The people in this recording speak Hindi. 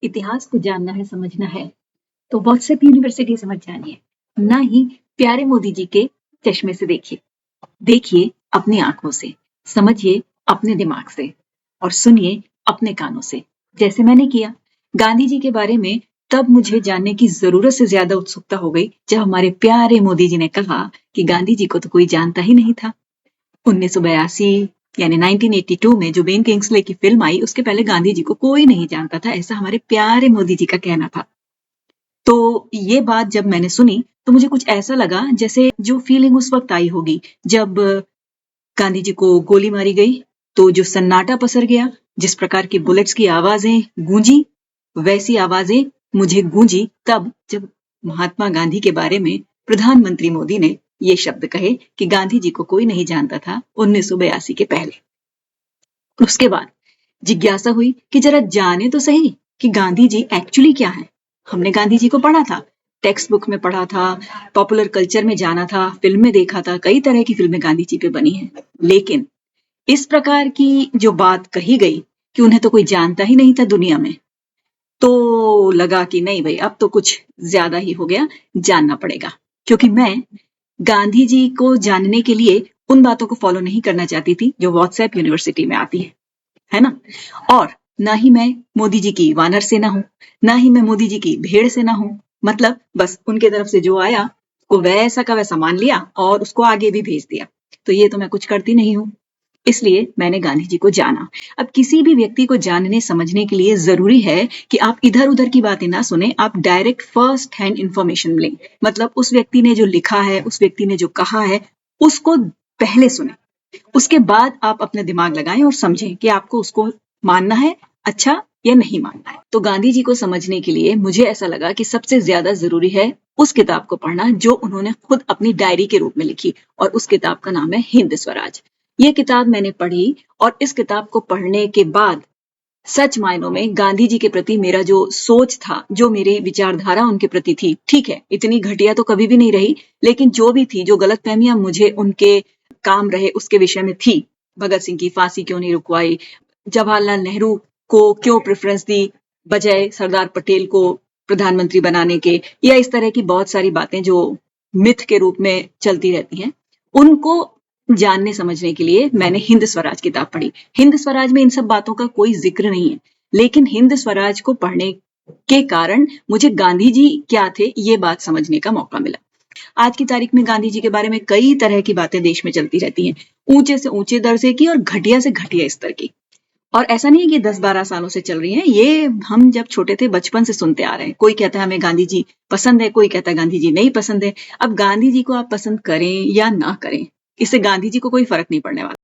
इतिहास को जानना है, समझना है, तो व्हाट्सएप यूनिवर्सिटी से मत जानिए। ना ही प्यारे मोदी जी के चश्मे से देखिए। देखिए अपनी आंखों से, समझिए अपने दिमाग से और सुनिए अपने कानों से, जैसे मैंने किया। गांधी जी के बारे में तब मुझे जानने की जरूरत से ज्यादा उत्सुकता हो गई जब हमारे प्यारे मोदी जी ने कहा कि गांधी जी को तो कोई जानता ही नहीं था। 1982 यानी 1982 में जो बेन किंग्सले की फिल्म आई, उसके पहले गांधी जी को कोई नहीं जानता था, ऐसा हमारे प्यारे मोदी जी का कहना था। तो ये बात जब मैंने सुनी तो मुझे कुछ ऐसा लगा जैसे जो फीलिंग उस वक्त आई होगी जब गांधी जी को गोली मारी गई, तो जो सन्नाटा पसर गया, जिस प्रकार की बुलेट्स की आवाजें गूंजी, वैसी आवाजें मुझे गूंजी तब जब महात्मा गांधी के बारे में प्रधानमंत्री मोदी ने ये शब्द कहे कि गांधी जी को कोई नहीं जानता था 1982 के पहले। उसके बाद जिज्ञासा हुई कि जरा जाने तो सही कि गांधी जी एक्चुअली क्या है। हमने गांधी जी को पढ़ा था, टेक्स्ट बुक में पढ़ा था, पॉपुलर कल्चर में जाना था, फिल्म में देखा था, कई तरह की फिल्में गांधी जी पे बनी हैं। लेकिन इस प्रकार की जो बात कही गई कि उन्हें तो कोई जानता ही नहीं था दुनिया में, तो लगा कि नहीं भाई, अब तो कुछ ज्यादा ही हो गया, जानना पड़ेगा। क्योंकि मैं गांधी जी को जानने के लिए उन बातों को फॉलो नहीं करना चाहती थी जो व्हाट्सएप यूनिवर्सिटी में आती है ना। और ना ही मैं मोदी जी की वानर सेना हूं, ना ही मैं मोदी जी की भेड़ सेना हूं। मतलब बस उनके तरफ से जो आया को वैसा का वैसा मान लिया और उसको आगे भी भेज दिया। तो ये तो मैं कुछ करती नहीं हूं। इसलिए मैंने गांधी जी को जाना। अब किसी भी व्यक्ति को जानने समझने के लिए जरूरी है कि आप इधर उधर की बातें ना सुने, आप डायरेक्ट फर्स्ट हैंड इंफॉर्मेशन लें। मतलब उस व्यक्ति ने जो लिखा है, उस व्यक्ति ने जो कहा है, उसको पहले सुने। उसके बाद आप अपने दिमाग लगाएं और समझें कि आपको उसको मानना है अच्छा या नहीं मानना है। तो गांधी जी को समझने के लिए मुझे ऐसा लगा कि सबसे ज्यादा जरूरी है उस किताब को पढ़ना जो उन्होंने खुद अपनी डायरी के रूप में लिखी, और उस किताब का नाम है हिंद स्वराज। ये किताब मैंने पढ़ी और इस किताब को पढ़ने के बाद सच मायनों में गांधी जी के प्रति मेरा जो सोच था, जो मेरी विचारधारा उनके प्रति थी, ठीक है इतनी घटिया तो कभी भी नहीं रही, लेकिन जो भी थी, जो गलतफहमियां मुझे उनके काम रहे उसके विषय में थी, भगत सिंह की फांसी क्यों नहीं रुकवाई, जवाहरलाल नेहरू को क्यों प्रेफरेंस दी बजाय सरदार पटेल को प्रधानमंत्री बनाने के, या इस तरह की बहुत सारी बातें जो मिथ के रूप में चलती रहती हैं, उनको जानने समझने के लिए मैंने हिंद स्वराज किताब पढ़ी। हिंद स्वराज में इन सब बातों का कोई जिक्र नहीं है, लेकिन हिंद स्वराज को पढ़ने के कारण मुझे गांधी जी क्या थे ये बात समझने का मौका मिला। आज की तारीख में गांधी जी के बारे में कई तरह की बातें देश में चलती रहती हैं, ऊंचे से ऊंचे दर्जे की और घटिया से घटिया स्तर की। और ऐसा नहीं है कि 10-12 सालों से चल रही है, ये हम जब छोटे थे बचपन से सुनते आ रहे हैं। कोई कहता है हमें गांधी जी पसंद है, कोई कहता है गांधी जी नहीं पसंद है। अब गांधी जी को आप पसंद करें या ना करें, इससे गांधी जी को कोई फर्क नहीं पड़ने वाला।